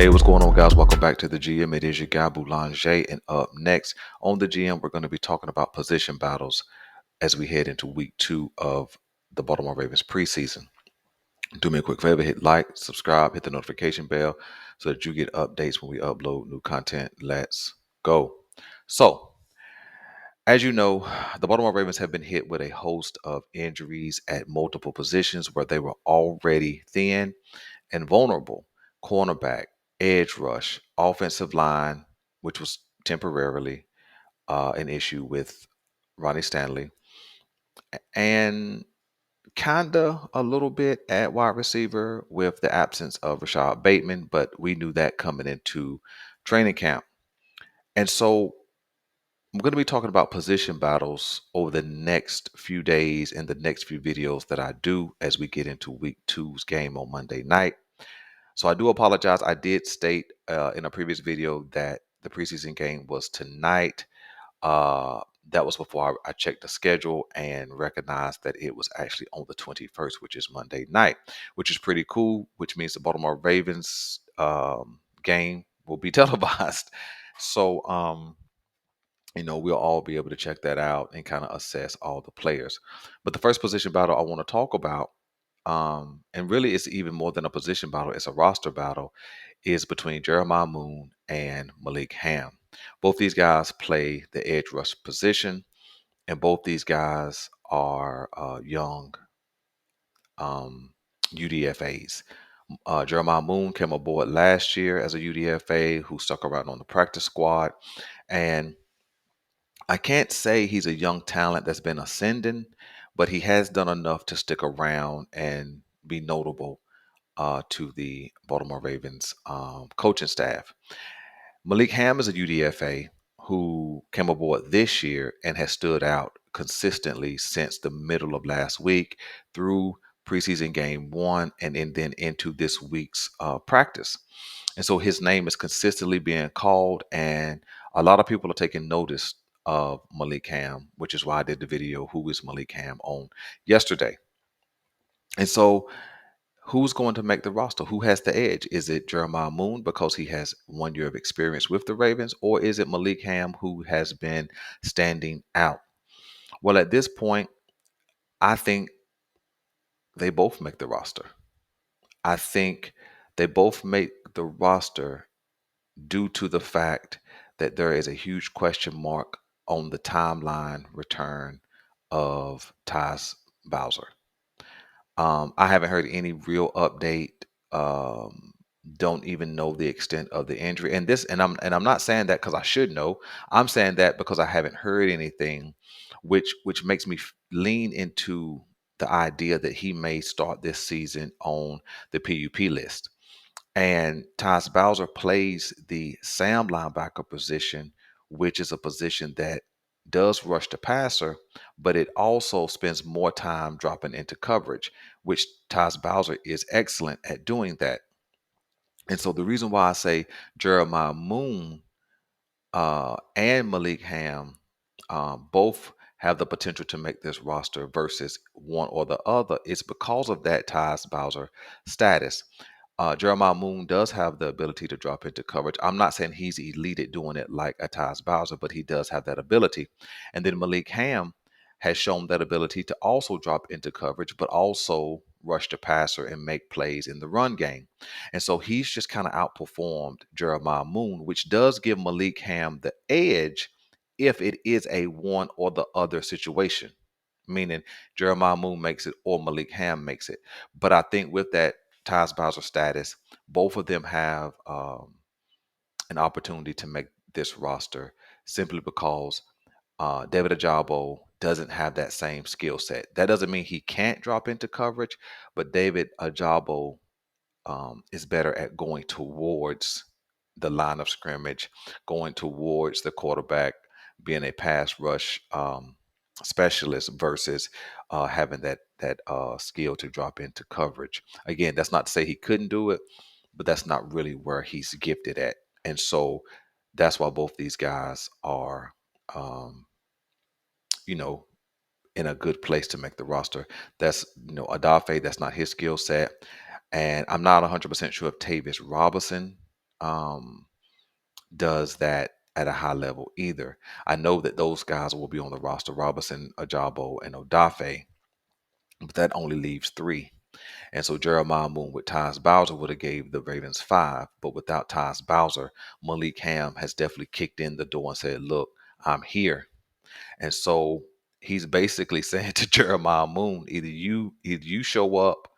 Hey, what's going on, guys? Welcome back to the GM. It is your guy Boulanger, and up next on the GM, we're going to be talking about position battles as we head into week 2 of the Baltimore Ravens preseason. Do me a quick favor, hit like, subscribe, hit the notification bell so that you get updates when we upload new content. Let's go. So, as you know, the Baltimore Ravens have been hit with a host of injuries at multiple positions where they were already thin and vulnerable. Cornerback, edge rush, offensive line, which was temporarily an issue with Ronnie Stanley, and kinda a little bit at wide receiver with the absence of Rashad Bateman, but we knew that coming into training camp. And so I'm going to be talking about position battles over the next few days and the next few videos that I do as we get into week 2's game on Monday night. So I do apologize. I did state in a previous video that the preseason game was tonight. Uh, that was before I checked the schedule and recognized that it was actually on the 21st, which is Monday night, which is pretty cool, which means the Baltimore Ravens game will be televised. So, we'll all be able to check that out and kind of assess all the players. But the first position battle I want to talk about, and really it's even more than a position battle, it's a roster battle, is between Jeremiah Moon and Malik Ham. Both these guys play the edge rush position, and both these guys are young UDFAs. Jeremiah Moon came aboard last year as a UDFA who stuck around on the practice squad. And I can't say he's a young talent that's been ascending, but he has done enough to stick around and be notable to the Baltimore Ravens coaching staff. Malik Ham is a UDFA who came aboard this year and has stood out consistently since the middle of last week through preseason game 1 and then into this week's practice. And so his name is consistently being called, and a lot of people are taking notice of Malik Ham, which is why I did the video, Who is Malik Ham, on yesterday. And so who's going to make the roster? Who has the edge? Is it Jeremiah Moon because he has 1 year of experience with the Ravens, or is it Malik Ham who has been standing out? Well, at this point, I think they both make the roster. I think they both make the roster due to the fact that there is a huge question mark on the timeline return of Tyus Bowser. I haven't heard any real update. Don't even know the extent of the injury. And I'm not saying that because I should know. I'm saying that because I haven't heard anything, which makes me lean into the idea that he may start this season on the PUP list. And Tyus Bowser plays the Sam linebacker position, which is a position that does rush the passer, but it also spends more time dropping into coverage, which Tyus Bowser is excellent at doing that. And so the reason why I say Jeremiah Moon and Malik Ham both have the potential to make this roster versus one or the other is because of that Tyus Bowser status. Jeremiah Moon does have the ability to drop into coverage. I'm not saying he's elite at doing it like a Tyus Bowser, but he does have that ability. And then Malik Ham has shown that ability to also drop into coverage, but also rush the passer and make plays in the run game. And so he's just kind of outperformed Jeremiah Moon, which does give Malik Ham the edge if it is a one or the other situation, meaning Jeremiah Moon makes it or Malik Ham makes it. But I think with that Tyus Bowser status, both of them have an opportunity to make this roster simply because David Ajabo doesn't have that same skill set. That doesn't mean he can't drop into coverage, but David Ajabo is better at going towards the line of scrimmage, going towards the quarterback, being a pass rush specialist versus having that skill to drop into coverage. Again, that's not to say he couldn't do it, but that's not really where he's gifted at. And so that's why both these guys are, um, you know, in a good place to make the roster. That's, Adafe, that's not his skill set. And I'm not 100% sure if Tavis Robinson does that at a high level either. I know that those guys will be on the roster: Robinson, Ajabo, and Odafe, but that only leaves three. And so Jeremiah Moon with Tyus Bowser would have gave the Ravens five, but without Tyus Bowser, Malik Ham has definitely kicked in the door and said, "Look, I'm here." And so he's basically saying to Jeremiah Moon, either you show up,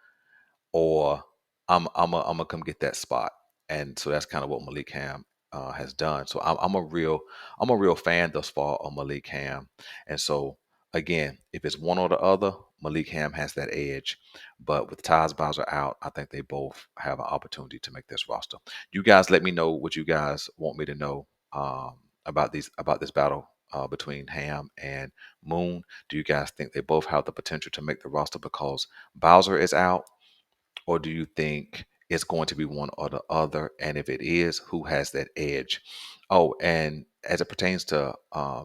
or I'm gonna come get that spot. And so that's kind of what Malik Ham has done. So I'm a real fan thus far of Malik Ham. And so again, if it's one or the other, Malik Ham has that edge. But with Tyus Bowser out, I think they both have an opportunity to make this roster. You guys, let me know what you guys want me to know about this battle between Ham and Moon. Do you guys think they both have the potential to make the roster because Bowser is out? Or do you think it's going to be one or the other? And if it is, who has that edge? Oh, and as it pertains to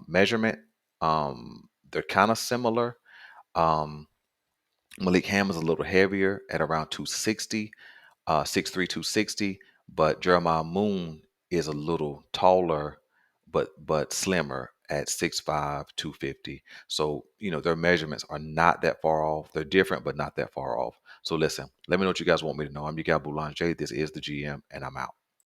measurement, they're kind of similar. Um, Malik Ham is a little heavier at around 260, 6'3", 260, but Jeremiah Moon is a little taller, but slimmer at 6'5", 250. So, their measurements are not that far off. They're different, but not that far off. So listen, let me know what you guys want me to know. I'm your guy Boulanger. This is the GM, and I'm out.